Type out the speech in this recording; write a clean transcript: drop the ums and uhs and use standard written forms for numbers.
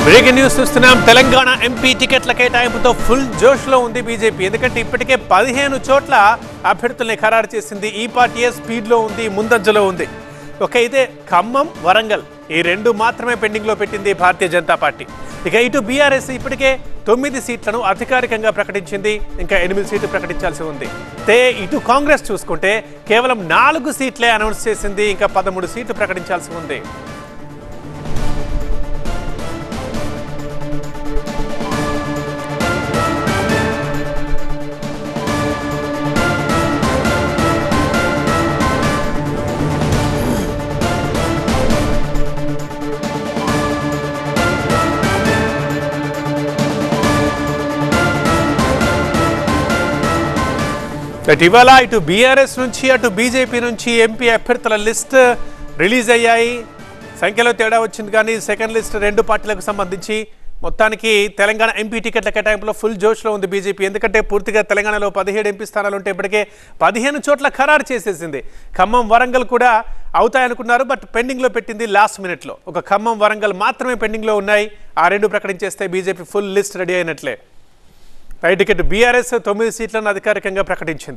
Breaking news చూస్తున్నాం. Telangana MP టికెట్ల కేటాయింపుతో full జోష్లో ఉంది బీజేపీ. ఎందుకంటే ఇప్పటికే 15 చోట్ల అభ్యర్థుల్ని ఖరారు చేసింది. ఈ పార్టీయే స్పీడ్లో ఉంది, ముందంజలో ఉంది. అయితే ఖమ్మం, వరంగల్ ఈ రెండు మాత్రమే పెండింగ్లో పెట్టింది భారతీయ జనతా పార్టీ. ఇక ఇటు బీఆర్ఎస్ ఇప్పటికే 9 సీట్లను అధికారికంగా ప్రకటించింది. ఇంకా 8 సీట్లు ప్రకటించాల్సి ఉంది. ఇటు కాంగ్రెస్ చూసుకుంటే కేవలం 4 సీట్లే అనౌన్స్ చేసింది. ఇంకా 13 సీట్లు ప్రకటించాల్సి ఉంది. ఇవాళ ఇటు బీఆర్ఎస్ నుంచి అటు బీజేపీ నుంచి ఎంపీ అభ్యర్థుల లిస్ట్ రిలీజ్ అయ్యాయి. సంఖ్యలో తేడా వచ్చింది, కానీ సెకండ్ లిస్ట్ 2 పార్టీలకు సంబంధించి. మొత్తానికి తెలంగాణ ఎంపీ టికెట్ల కేటాయింపులో ఫుల్ జోష్లో ఉంది బీజేపీ. ఎందుకంటే పూర్తిగా తెలంగాణలో 17 ఎంపీ స్థానాలు ఉంటే ఇప్పటికే 15 చోట్ల ఖరారు చేసేసింది. ఖమ్మం, వరంగల్ కూడా అవుతాయనుకున్నారు, బట్ పెండింగ్లో పెట్టింది లాస్ట్ మినిట్లో. ఒక ఖమ్మం, వరంగల్ మాత్రమే పెండింగ్లో ఉన్నాయి. ఆ 2 ప్రకటించేస్తే బీజేపీ ఫుల్ లిస్ట్ రెడీ అయినట్లే. టికెట్ బీఆర్ఎస్ 9 సీట్లను అధికారికంగా ప్రకటించింది.